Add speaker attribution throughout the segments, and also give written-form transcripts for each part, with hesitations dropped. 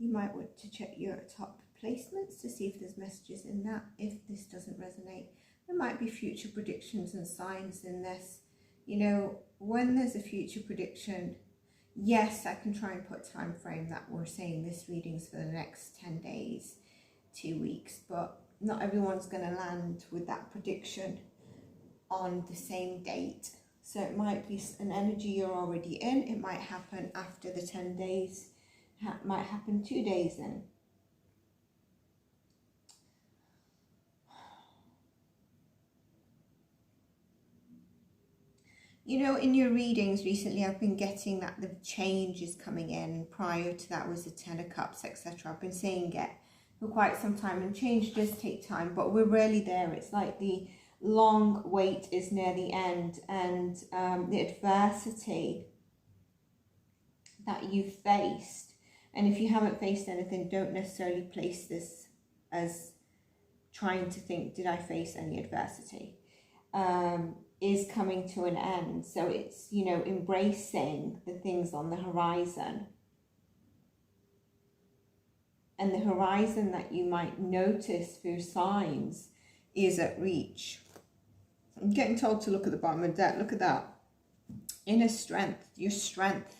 Speaker 1: You might want to check your top placements to see if there's messages in that. If this doesn't resonate, there might be future predictions and signs in this. You know, when there's a future prediction, yes, I can try and put a time frame that we're saying this reading's for the next 10 days, 2 weeks, but not everyone's going to land with that prediction on the same date. So it might be an energy you're already in. It might happen after the 10 days. It might happen 2 days in. You know, in your readings recently, I've been getting that the change is coming in. Prior to that was the 10 of Cups, etc. I've been saying it for quite some time, and change does take time, but we're really there. It's like the long wait is near the end, and the adversity that you faced. And if you haven't faced anything, don't necessarily place this as trying to think, did I face any adversity? Is coming to an end. So it's, you know, embracing the things on the horizon. And the horizon that you might notice through signs is at reach. I'm getting told to look at the bottom of the deck. Look at that. Inner strength. Your strength.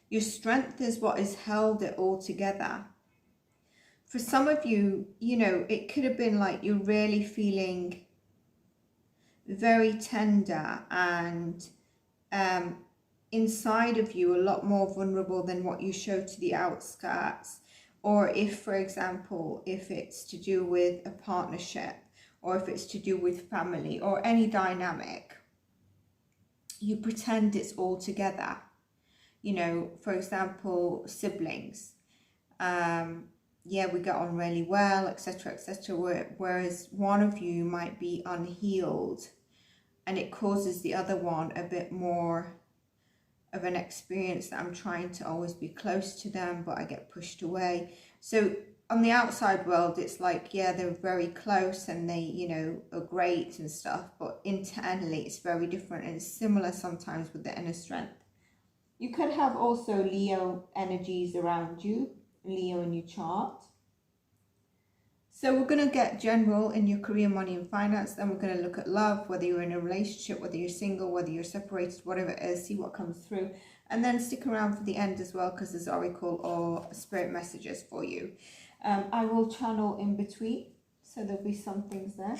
Speaker 1: Your strength is what has held it all together. For some of you, you know, it could have been like you're really feeling very tender and inside of you a lot more vulnerable than what you show to the outskirts. Or if, for example, if it's to do with a partnership, or if it's to do with family or any dynamic, you pretend it's all together. You know, for example, siblings. Yeah, we get on really well, etc., etc. Whereas one of you might be unhealed, and it causes the other one a bit more of an experience that I'm trying to always be close to them, but I get pushed away. So on the outside world, it's like, yeah, they're very close and they, you know, are great and stuff, but internally it's very different, and it's similar sometimes with the inner strength. You could have also Leo energies around you, Leo in your chart. So we're going to get general in your career, money and finance. Then we're going to look at love, whether you're in a relationship, whether you're single, whether you're separated, whatever it is, see what comes through. And then stick around for the end as well, because there's oracle or spirit messages for you. I will channel in between, so there'll be some things there.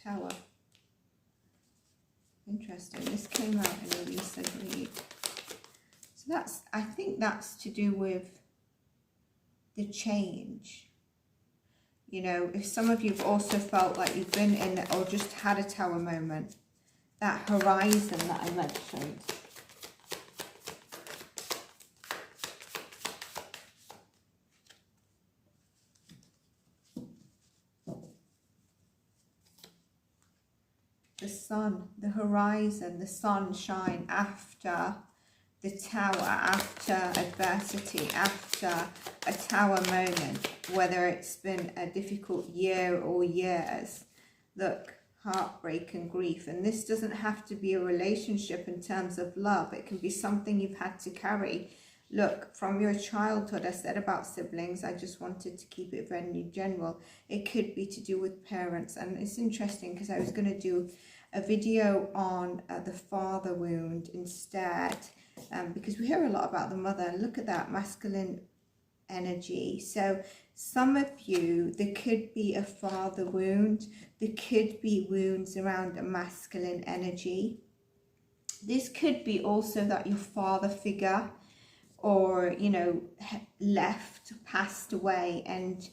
Speaker 1: Tower. Interesting. This came out in a recent read. So that's, I think that's to do with the change. You know, if some of you've also felt like you've been in it or just had a tower moment, that horizon that I mentioned. The sun, the horizon, the sunshine after the tower, after adversity, after a tower moment, whether it's been a difficult year or years. Look, heartbreak and grief. And this doesn't have to be a relationship in terms of love. It can be something you've had to carry. Look, from your childhood, I said about siblings, I just wanted to keep it very general. It could be to do with parents. And it's interesting because I was going to do a video on the father wound instead, because we hear a lot about the mother. And look at that masculine energy. So some of you, there could be a father wound. There could be wounds around a masculine energy. This could be also that your father figure, or, you know, left, passed away, and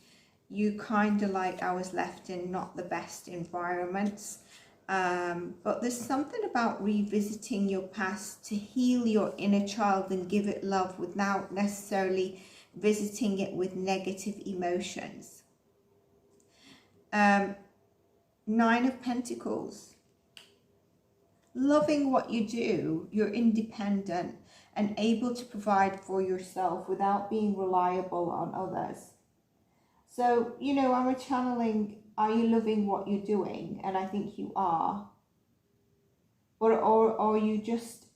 Speaker 1: you kind of like, I was left in not the best environments. But there's something about revisiting your past to heal your inner child and give it love without necessarily visiting it with negative emotions. 9 of Pentacles. Loving what you do, you're independent and able to provide for yourself without being reliable on others. So, you know, I'm channeling you loving what you're doing? And I think you are. Or are you just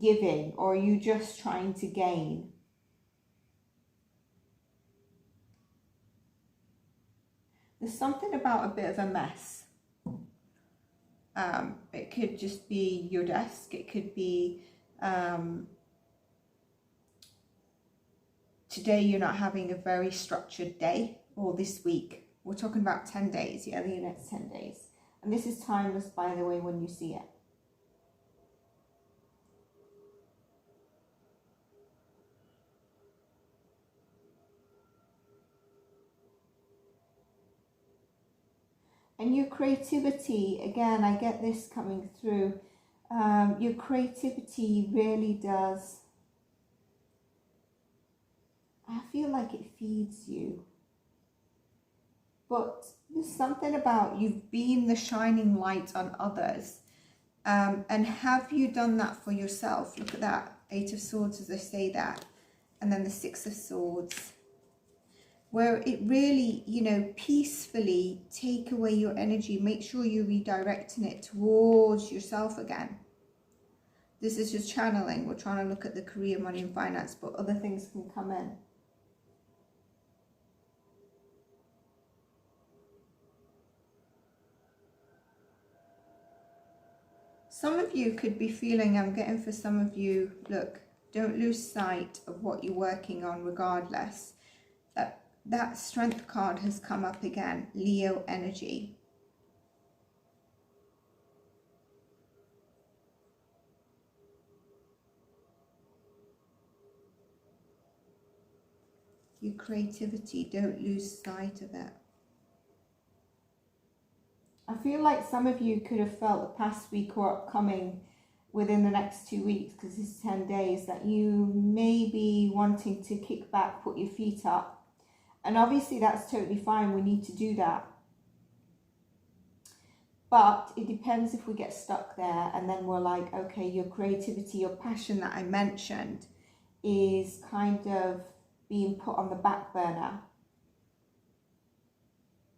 Speaker 1: giving, or are you just trying to gain? There's something about a bit of a mess. It could just be your desk. It could be today you're not having a very structured day, or this week. We're talking about 10 days, yeah, the next 10 days. And this is timeless, by the way, when you see it. And your creativity, again, I get this coming through. Your creativity really does, I feel like it feeds you. But there's something about you've been the shining light on others. And have you done that for yourself? Look at that, 8 of Swords as I say that. And then the 6 of Swords. Where it really, you know, peacefully take away your energy. Make sure you're redirecting it towards yourself again. This is just channeling. We're trying to look at the career, money and finance, but other things can come in. Some of you could be feeling, I'm getting for some of you, look, don't lose sight of what you're working on regardless. That strength card has come up again, Leo energy. Your creativity, don't lose sight of it. I feel like some of you could have felt the past week or upcoming within the next 2 weeks, because this is 10 days, that you may be wanting to kick back, put your feet up. And obviously that's totally fine. We need to do that. But it depends if we get stuck there and then we're like, okay, your creativity, your passion that I mentioned is kind of being put on the back burner.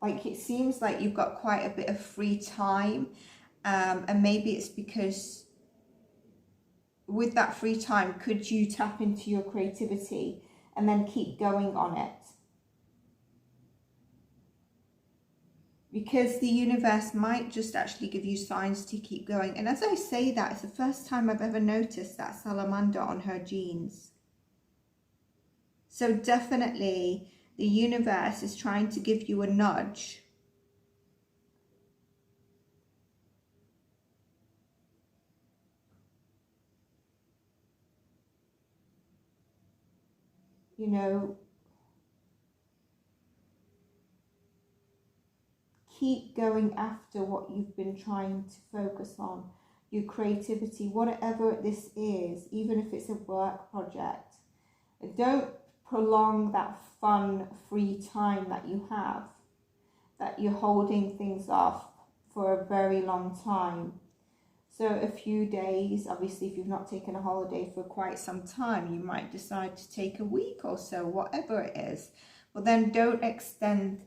Speaker 1: Like it seems like you've got quite a bit of free time. And maybe it's because with that free time, could you tap into your creativity and then keep going on it? Because the universe might just actually give you signs to keep going. And as I say that, it's the first time I've ever noticed that salamander on her jeans. So definitely the universe is trying to give you a nudge. You know, keep going after what you've been trying to focus on, your creativity, whatever this is, even if it's a work project. Don't prolong that fun, free time that you have, that you're holding things off for a very long time. So a few days, obviously if you've not taken a holiday for quite some time, you might decide to take a week or so, whatever it is. But then don't extend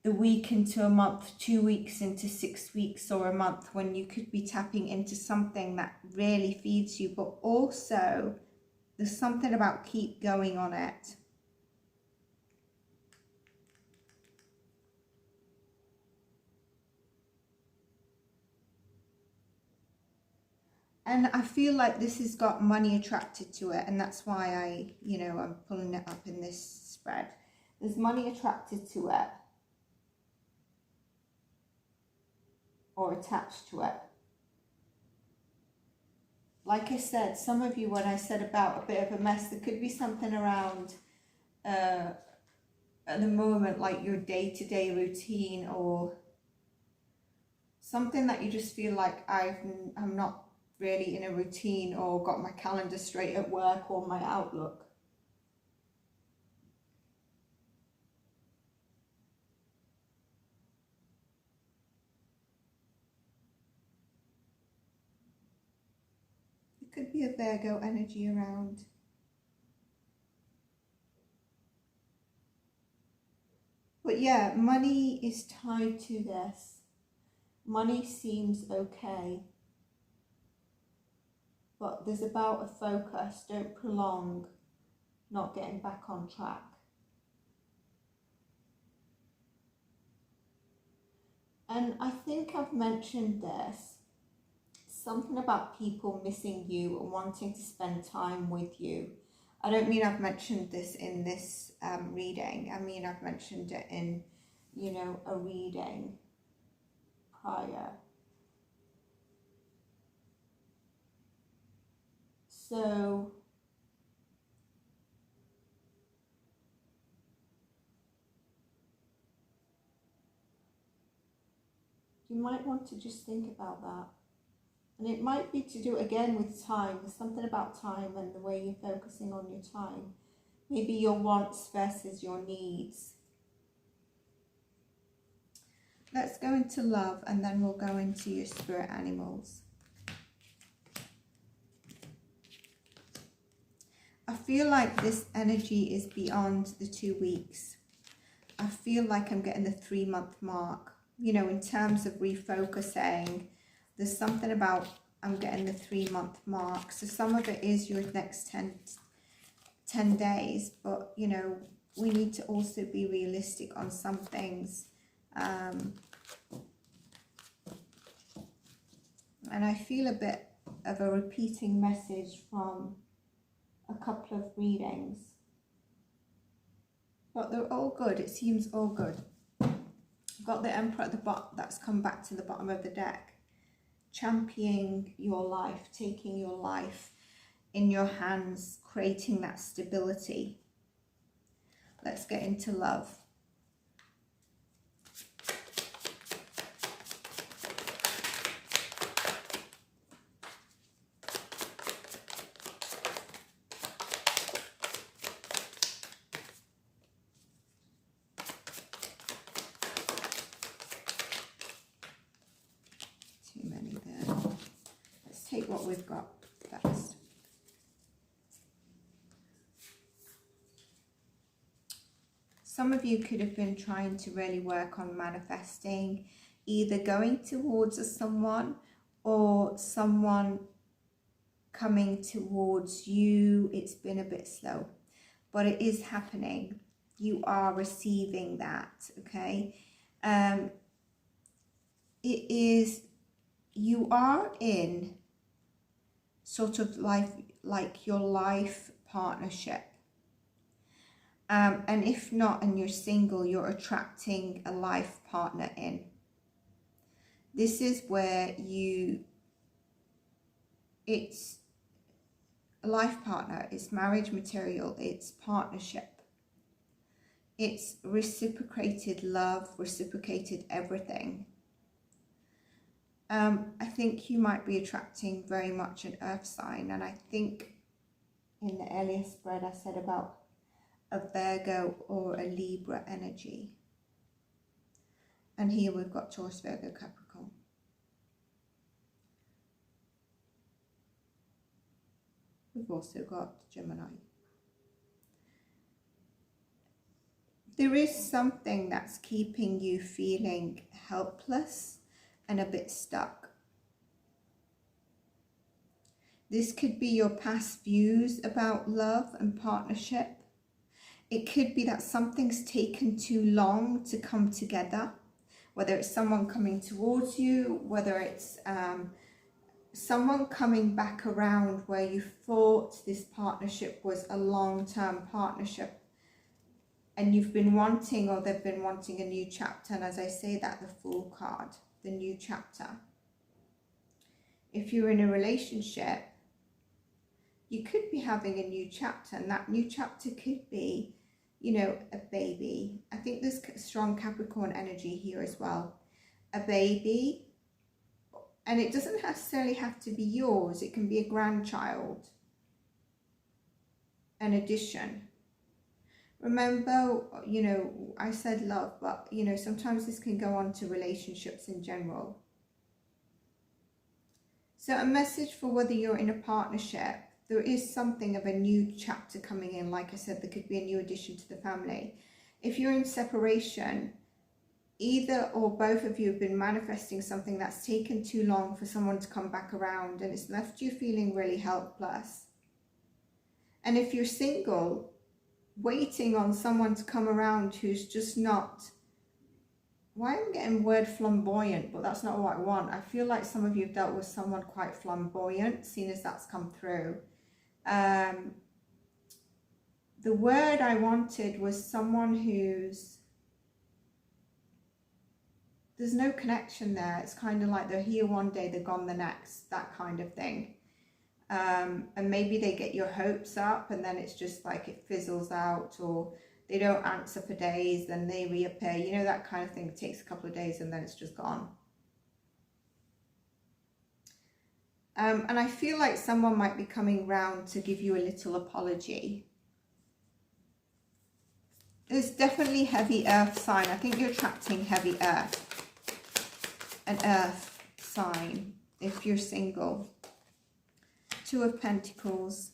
Speaker 1: the week into a month, 2 weeks into 6 weeks or a month, when you could be tapping into something that really feeds you. But also there's something about keep going on it. And I feel like this has got money attracted to it, and that's why I'm pulling it up in this spread. There's money attracted to it, or attached to it. Like I said, some of you, when I said about a bit of a mess, there could be something around at the moment, like your day-to-day routine, or something that you just feel like I'm not really in a routine, or got my calendar straight at work, or my Outlook. It could be a Virgo energy around. But yeah, money is tied to this. Money seems okay. But there's about a focus. Don't prolong not getting back on track. And I think I've mentioned this. Something about people missing you and wanting to spend time with you. I don't mean I've mentioned this in this reading. I mean I've mentioned it in, you know, a reading prior. So you might want to just think about that. And it might be to do again with time. There's something about time and the way you're focusing on your time. Maybe your wants versus your needs. Let's go into love and then we'll go into your spirit animals. I feel like this energy is beyond the 2 weeks. I feel like I'm getting the 3-month mark. You know, in terms of refocusing, there's something about I'm getting the 3-month mark. So some of it is your next 10 days. But, you know, we need to also be realistic on some things. And I feel a bit of a repeating message from a couple of readings. But they're all good. It seems all good. I've got the Emperor at the bottom. That's come back to the bottom of the deck. Championing your life, taking your life in your hands, creating that stability. Let's get into love. Too many there. Let's take what we've got first. Some of you could have been trying to really work on manifesting, either going towards someone or someone coming towards you. It's been a bit slow, but it is happening. You are receiving that, okay? It is, you are in sort of like your life partnership. And if not, and you're single, you're attracting a life partner in. This is where it's a life partner, it's marriage material, it's partnership. It's reciprocated love, reciprocated everything. I think you might be attracting very much an earth sign. And I think in the earlier spread I said about a Virgo or a Libra energy. And here we've got Taurus, Virgo, Capricorn. We've also got Gemini. There is something that's keeping you feeling helpless and a bit stuck. This could be your past views about love and partnership. It could be that something's taken too long to come together, whether it's someone coming towards you, whether it's someone coming back around where you thought this partnership was a long-term partnership and you've been wanting, or they've been wanting a new chapter. And as I say that, the Fool card, the new chapter. If you're in a relationship, you could be having a new chapter, and that new chapter could be, you know, a baby. I think there's strong Capricorn energy here as well. A baby, and it doesn't necessarily have to be yours. It can be a grandchild. An addition. Remember, you know, I said love, but, you know, sometimes this can go on to relationships in general. So a message for whether you're in a partnership, there is something of a new chapter coming in. Like I said, there could be a new addition to the family. If you're in separation, either or both of you have been manifesting something that's taken too long for someone to come back around, and it's left you feeling really helpless. And if you're single, waiting on someone to come around who's just not, why am I getting word flamboyant, but that's not what I want. I feel like some of you have dealt with someone quite flamboyant, seeing as that's come through. The word I wanted was someone who's, there's no connection there. It's kind of like they're here one day, they're gone the next, that kind of thing. And maybe they get your hopes up and then it's just like it fizzles out, or they don't answer for days, then they reappear. You know, that kind of thing. It takes a couple of days and then it's just gone. And I feel like someone might be coming round to give you a little apology. There's definitely heavy earth sign. I think you're attracting heavy earth. An earth sign if you're single. Two of Pentacles,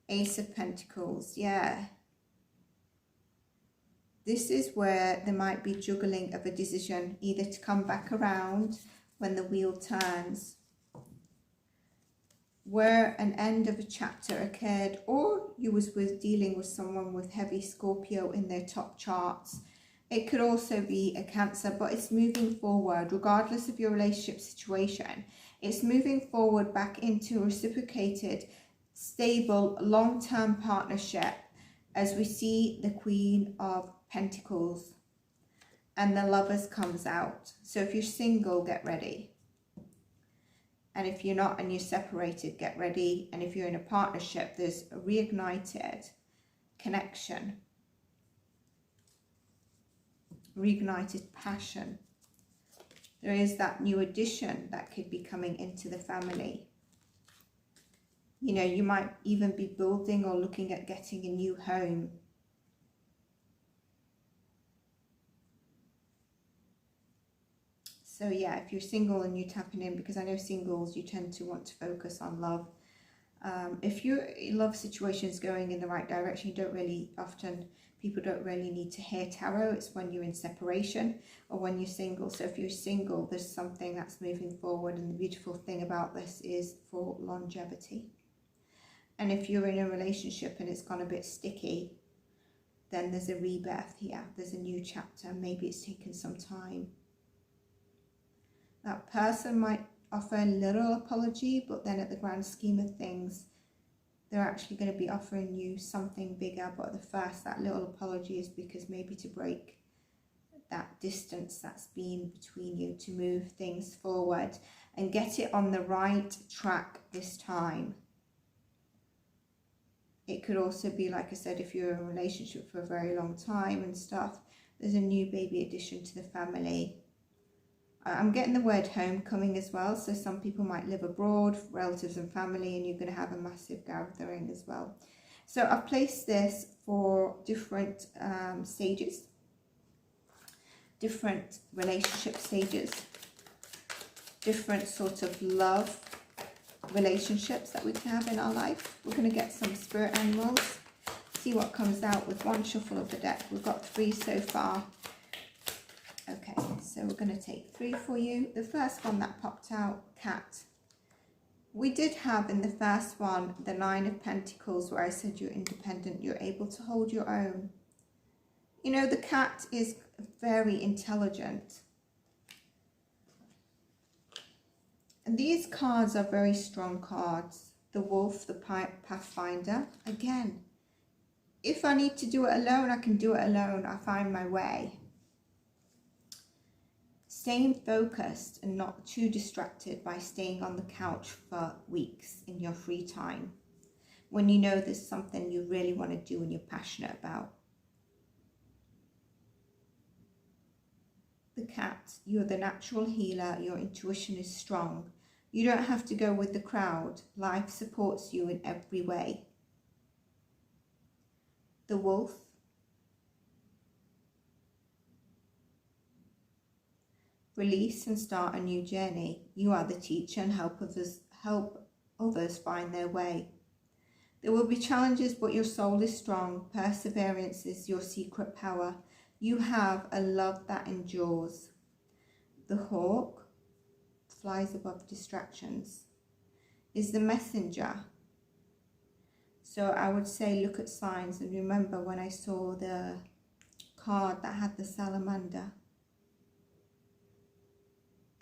Speaker 1: Ace of Pentacles, yeah. This is where there might be juggling of a decision, either to come back around when the wheel turns, where an end of a chapter occurred, or you was dealing with someone with heavy Scorpio in their top charts. It could also be a Cancer, but it's moving forward regardless of your relationship situation. It's moving forward back into a reciprocated, stable, long-term partnership, as we see the Queen of Pentacles and the Lovers comes out. So if you're single, get ready. And if you're not and you're separated, get ready. And if you're in a partnership, there's a reignited connection, reignited passion. There is that new addition that could be coming into the family. You know, you might even be building or looking at getting a new home. So yeah, if you're single and you're tapping in, because I know singles, you tend to want to focus on love. If your love situation is going in the right direction, you don't really often, people don't really need to hear tarot. It's when you're in separation or when you're single. So if you're single, there's something that's moving forward. And the beautiful thing about this is for longevity. And if you're in a relationship and it's gone a bit sticky, then there's a rebirth here. There's a new chapter. Maybe it's taken some time. That person might offer a little apology, but then at the grand scheme of things, they're actually going to be offering you something bigger. But at the first, that little apology is because maybe to break that distance that's been between you, to move things forward and get it on the right track this time. It could also be, like I said, if you're in a relationship for a very long time and stuff, there's a new baby addition to the family. I'm getting the word homecoming as well. So some people might live abroad, relatives and family, and you're going to have a massive gathering as well. So I've placed this for different stages, different relationship stages, different sort of love relationships that we can have in our life. We're going to get some spirit animals, see what comes out with one shuffle of the deck. We've got 3 so far. Okay, so we're going to take 3 for you. The first one that popped out, cat. We did have in the first one the 9 of Pentacles, where I said you're independent, you're able to hold your own. You know, the cat is very intelligent. And these cards are very strong cards. The Wolf, the Pathfinder. Again, if I need to do it alone, I can do it alone. I find my way. Staying focused and not too distracted by staying on the couch for weeks in your free time, when you know there's something you really want to do and you're passionate about. The cat, you're the natural healer, your intuition is strong. You don't have to go with the crowd. Life supports you in every way. The Wolf, release and start a new journey. You are the teacher and help others find their way. There will be challenges, but your soul is strong. Perseverance is your secret power. You have a love that endures. The hawk flies above distractions, is the messenger. So I would say look at signs, and remember when I saw the card that had the salamander,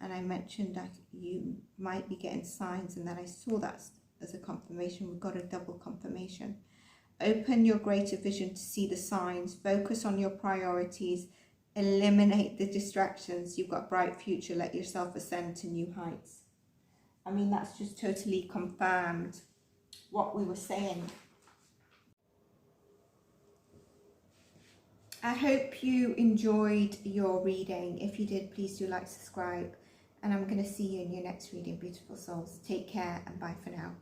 Speaker 1: and I mentioned that you might be getting signs, and that I saw that as a confirmation. We've got a double confirmation. Open your greater vision to see the signs. Focus on your priorities. Eliminate the distractions. You've got a bright future. Let yourself ascend to new heights. I mean, that's just totally confirmed what we were saying. I hope you enjoyed your reading. If you did, please do like, subscribe, and I'm going to see you in your next reading, beautiful souls. Take care and bye for now.